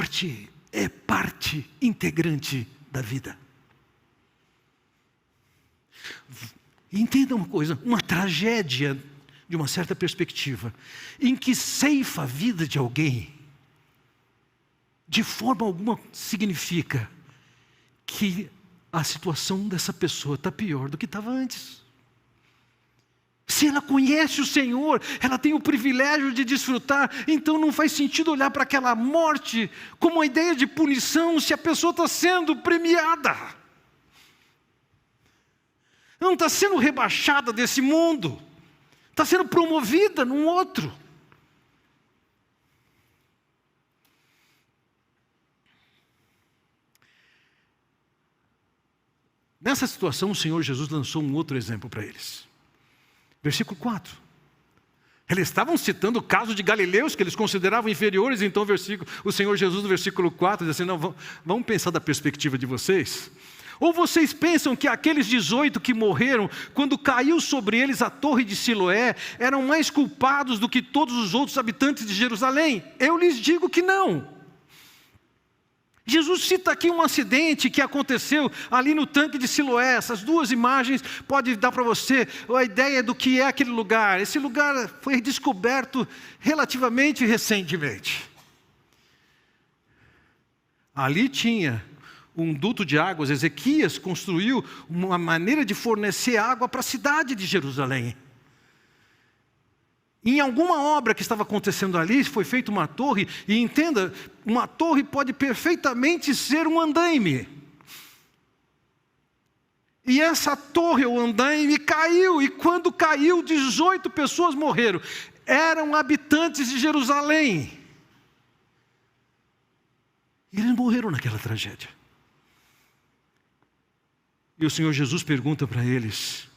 morte é parte integrante da vida. Entenda uma coisa, uma tragédia, de uma certa perspectiva, em que ceifa a vida de alguém, de forma alguma significa que a situação dessa pessoa está pior do que estava antes. Se ela conhece o Senhor, ela tem o privilégio de desfrutar, então não faz sentido olhar para aquela morte como uma ideia de punição se a pessoa está sendo premiada. Não está sendo rebaixada desse mundo, está sendo promovida num outro. Nessa situação, o Senhor Jesus lançou um outro exemplo para eles. Versículo 4. Eles estavam citando o caso de galileus que eles consideravam inferiores, então o Senhor Jesus no versículo 4 diz assim, não, vamos pensar da perspectiva de vocês. Ou vocês pensam que aqueles 18 que morreram, quando caiu sobre eles a torre de Siloé, eram mais culpados do que todos os outros habitantes de Jerusalém? Eu lhes digo que não. Jesus cita aqui um acidente que aconteceu ali no tanque de Siloé. Essas duas imagens podem dar para você a ideia do que é aquele lugar. Esse lugar foi descoberto relativamente recentemente. Ali tinha um duto de águas. Ezequias construiu uma maneira de fornecer água para a cidade de Jerusalém. Em alguma obra que estava acontecendo ali, foi feita uma torre, e entenda, uma torre pode perfeitamente ser um andaime. E essa torre, o andaime, caiu, e quando caiu, 18 pessoas morreram. Eram habitantes de Jerusalém. E eles morreram naquela tragédia. E o Senhor Jesus pergunta para eles,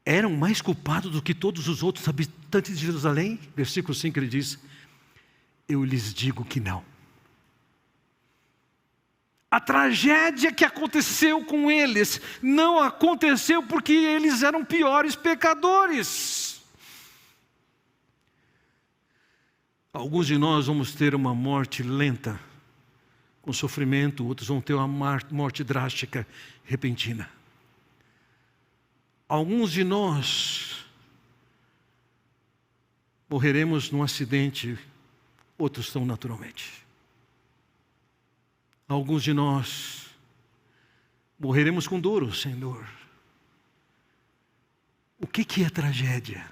eram mais culpados do que todos os outros habitantes de Jerusalém? Versículo 5 ele diz, eu lhes digo que não. A tragédia que aconteceu com eles não aconteceu porque eles eram piores pecadores. Alguns de nós vamos ter uma morte lenta, com sofrimento, outros vão ter uma morte drástica, repentina. Alguns de nós morreremos num acidente, outros tão naturalmente. Alguns de nós morreremos com dor ou sem dor. O que é tragédia?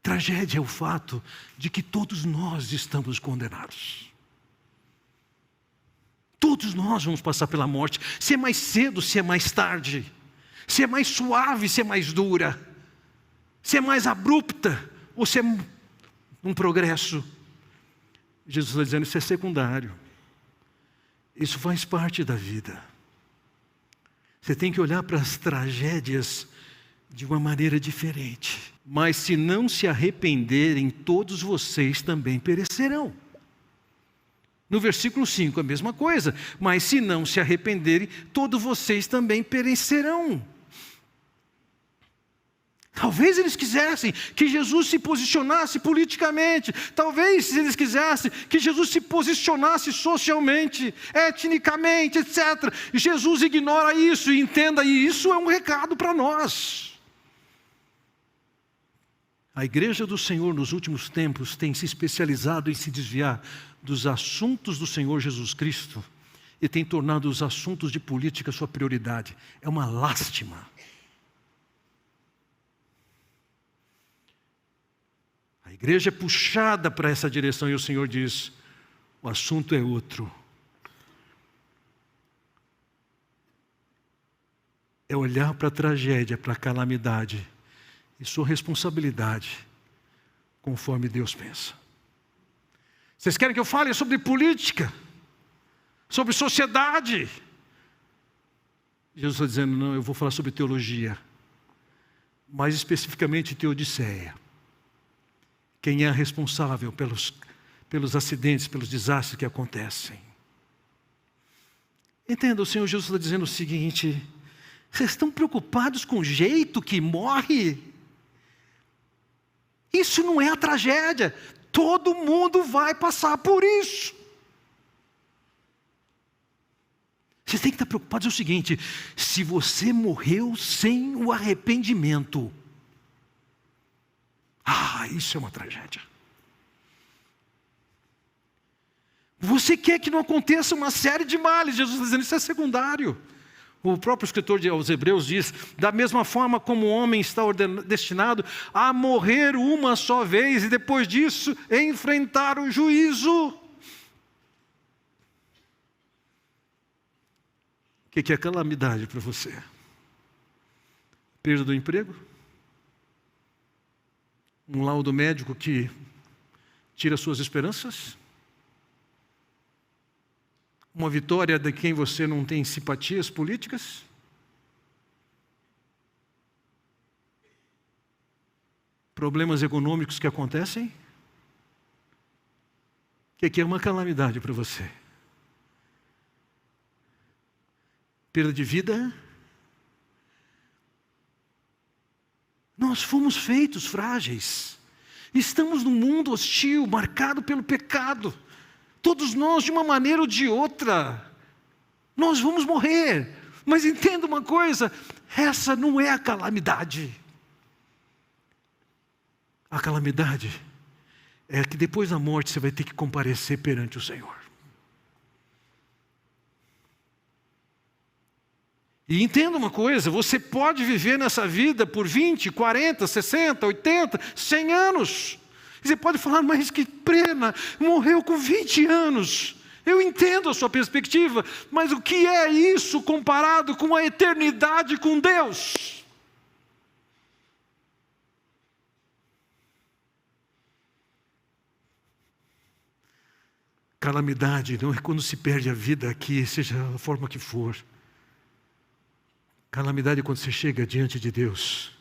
Tragédia é o fato de que todos nós estamos condenados. Todos nós vamos passar pela morte, se é mais cedo, se é mais tarde, se é mais suave, se é mais dura, se é mais abrupta, ou se é um progresso. Jesus está dizendo, isso é secundário. Isso faz parte da vida. Você tem que olhar para as tragédias de uma maneira diferente. Mas se não se arrependerem, todos vocês também perecerão. No versículo 5, a mesma coisa. Mas se não se arrependerem, todos vocês também perecerão. Talvez eles quisessem que Jesus se posicionasse politicamente. Talvez eles quisessem que Jesus se posicionasse socialmente, etnicamente, etc. Jesus ignora isso e entenda, e isso é um recado para nós. A igreja do Senhor nos últimos tempos tem se especializado em se desviar dos assuntos do Senhor Jesus Cristo e tem tornado os assuntos de política sua prioridade. É uma lástima. A igreja é puxada para essa direção e o Senhor diz, o assunto é outro. É olhar para a tragédia, para a calamidade e sua responsabilidade, conforme Deus pensa. Vocês querem que eu fale sobre política? Sobre sociedade? Jesus está dizendo, não, eu vou falar sobre teologia. Mais especificamente teodiceia. Quem é responsável pelos acidentes, pelos desastres que acontecem. Entenda, o Senhor Jesus está dizendo o seguinte, vocês estão preocupados com o jeito que morre? Isso não é a tragédia. Todo mundo vai passar por isso. Você tem que estar preocupado é o seguinte: se você morreu sem o arrependimento, isso é uma tragédia. Você quer que não aconteça uma série de males. Jesus está dizendo, isso é secundário. O próprio escritor aos Hebreus diz, da mesma forma como o homem está destinado a morrer uma só vez e depois disso enfrentar o juízo. O que é calamidade para você? Perda do emprego? Um laudo médico que tira suas esperanças? Uma vitória de quem você não tem simpatias políticas? Problemas econômicos que acontecem? O que é uma calamidade para você? Perda de vida? Nós fomos feitos frágeis. Estamos num mundo hostil, marcado pelo pecado. Todos nós, de uma maneira ou de outra, nós vamos morrer. Mas entenda uma coisa, essa não é a calamidade. A calamidade é que depois da morte você vai ter que comparecer perante o Senhor. E entenda uma coisa, você pode viver nessa vida por 20, 40, 60, 80, 100 anos. Você pode falar, mas que pena, morreu com 20 anos. Eu entendo a sua perspectiva, mas o que é isso comparado com a eternidade com Deus? Calamidade não é quando se perde a vida aqui, seja a forma que for. Calamidade é quando você chega diante de Deus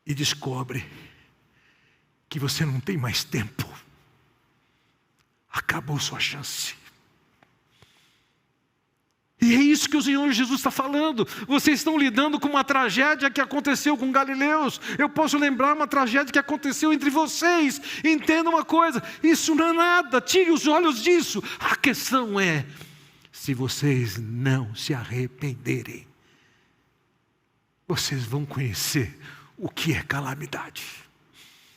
e descobre que você não tem mais tempo. Acabou sua chance. E é isso que o Senhor Jesus está falando. Vocês estão lidando com uma tragédia que aconteceu com galileus. Eu posso lembrar uma tragédia que aconteceu entre vocês. Entenda uma coisa, isso não é nada. Tire os olhos disso. A questão é, se vocês não se arrependerem, vocês vão conhecer o que é calamidade.